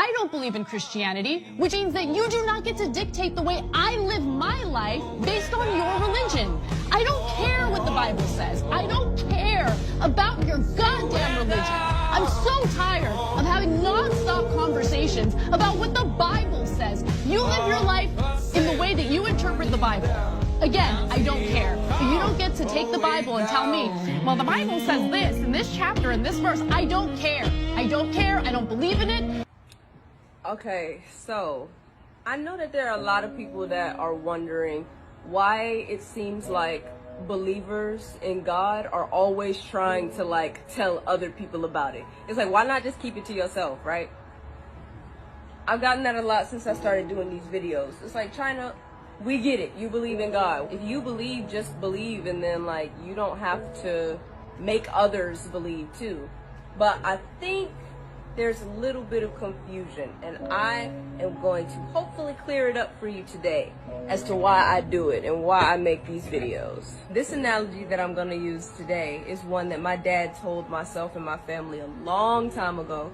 I don't believe in Christianity, which means that you do not get to dictate the way I live my life based on your religion. I don't care what the Bible says. I don't care about your goddamn religion. I'm so tired of having non-stop conversations about what the Bible says. You live your life in the way that you interpret the Bible. Again, I don't care. But you don't get to take the Bible and tell me, well, the Bible says this in this chapter and this verse. I don't care. I don't care. I don't believe in it. Okay, so I know that there are a lot of people that are wondering why it seems like believers in God are always trying to like tell other people about it. It's like, why not just keep it to yourself, right? I've gotten that a lot since I started doing these videos. It's like, China, we get it. You believe in God. If you believe, just believe, and then like you don't have to make others believe too. But I think there's a little bit of confusion, and I am going to hopefully clear it up for you today as to why I do it and why I make these videos. This analogy that I'm going to use today is one that my dad told myself and my family a long time ago,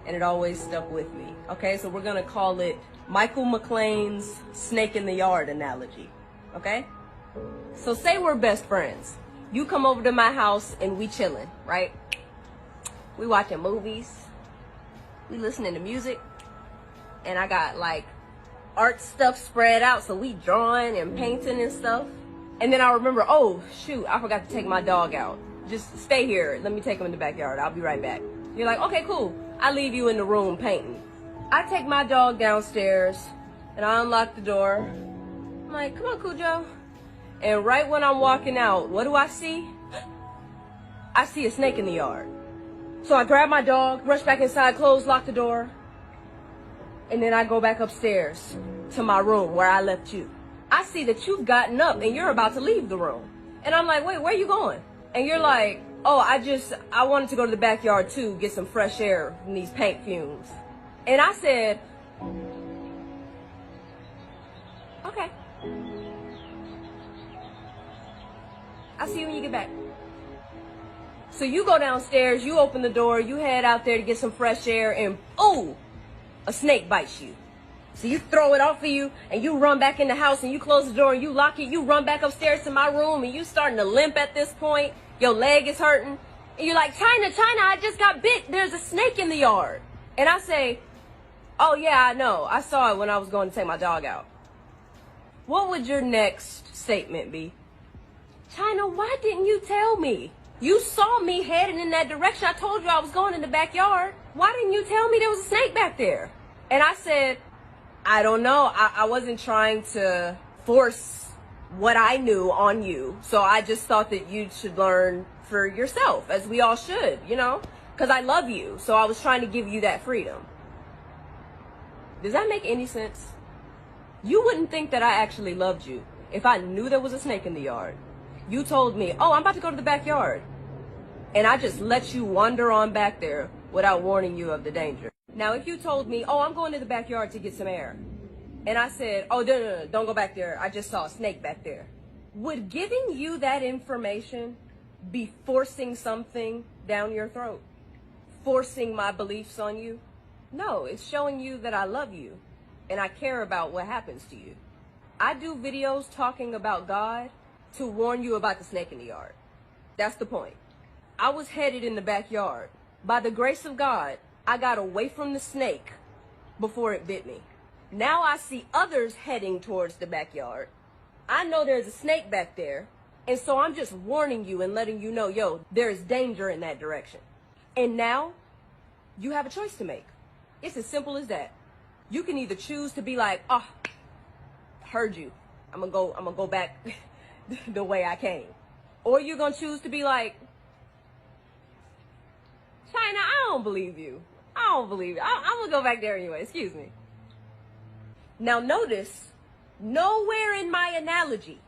and it always stuck with me. Okay, so we're going to call it Michael McLean's snake in the yard analogy. Okay? So say we're best friends. You come over to my house and we chilling, right? We watching movies. We listening to music, and I got like art stuff spread out, so we drawing and painting and stuff. And then I remember, oh shoot, I forgot to take my dog out. Just stay here, let me take him in the backyard, I'll be right back. You're like, okay, cool. I leave you in the room painting. I take my dog downstairs and I unlock the door. I'm like, come on, Cujo. And right when I'm walking out, what do I see? I see a snake in the yard. So I grab my dog, rush back inside, close, lock the door, and then I go back upstairs to my room where I left you. I see that you've gotten up and you're about to leave the room. And I'm like, wait, where are you going? And you're like, oh, I wanted to go to the backyard too, get some fresh air from these paint fumes. And I said, okay. I'll see you when you get back. So you go downstairs, you open the door, you head out there to get some fresh air, and oh, a snake bites you. So you throw it off of you, and you run back in the house, and you close the door, and you lock it, you run back upstairs to my room, and you starting to limp at this point. Your leg is hurting. And you're like, China, I just got bit. There's a snake in the yard. And I say, oh yeah, I know. I saw it when I was going to take my dog out. What would your next statement be? China, why didn't you tell me? You saw me heading in that direction. I told you I was going in the backyard. Why didn't you tell me there was a snake back there? And I said, I don't know. I wasn't trying to force what I knew on you. So I just thought that you should learn for yourself, as we all should, you know, because I love you. So I was trying to give you that freedom. Does that make any sense? You wouldn't think that I actually loved you if I knew there was a snake in the yard. You told me, oh, I'm about to go to the backyard. And I just let you wander on back there without warning you of the danger. Now, if you told me, oh, I'm going to the backyard to get some air, and I said, oh, no, don't go back there. I just saw a snake back there. Would giving you that information be forcing something down your throat? Forcing my beliefs on you? No, it's showing you that I love you and I care about what happens to you. I do videos talking about God to warn you about the snake in the yard. That's the point. I was headed in the backyard. By the grace of God, I got away from the snake before it bit me. Now I see others heading towards the backyard. I know there's a snake back there, and so I'm just warning you and letting you know, yo, there's danger in that direction. And now, you have a choice to make. It's as simple as that. You can either choose to be like, oh, heard you. I'm gonna go back the way I came. Or you're gonna choose to be like, China, I don't believe you. I don't believe you. I'm gonna go back there anyway, excuse me. Now notice, nowhere in my analogy,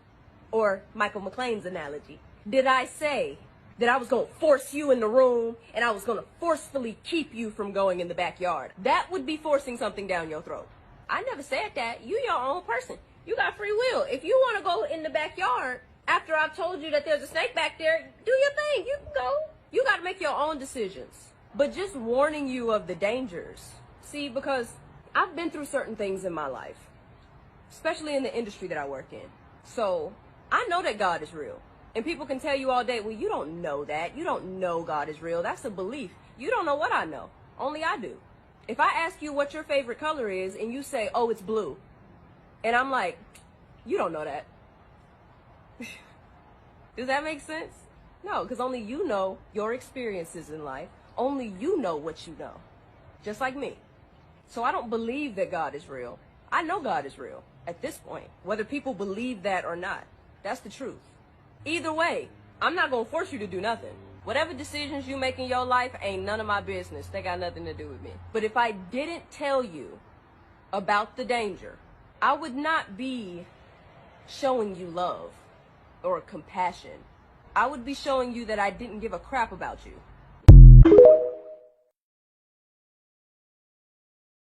or Michael McLean's analogy, did I say that I was gonna force you in the room and I was gonna forcefully keep you from going in the backyard. That would be forcing something down your throat. I never said that. You your own person. You got free will. If you wanna go in the backyard after I've told you that there's a snake back there, do your thing. You can go. You gotta make your own decisions. But just warning you of the dangers See, because I've been through certain things in my life, especially in the industry that I work in. So I know that God is real. And people can tell you all day, well, you don't know that. You don't know God is real. That's a belief. You don't know what I know. Only I do. If I ask you what your favorite color is and you say, oh, it's blue. And I'm like, you don't know that. Does that make sense? No, because only you know your experiences in life. Only you know what you know. Just like me. So I don't believe that God is real. I know God is real at this point, whether people believe that or not. That's the truth. Either way, I'm not going to force you to do nothing. Whatever decisions you make in your life ain't none of my business. They got nothing to do with me. But if I didn't tell you about the danger, I would not be showing you love or compassion. I would be showing you that I didn't give a crap about you.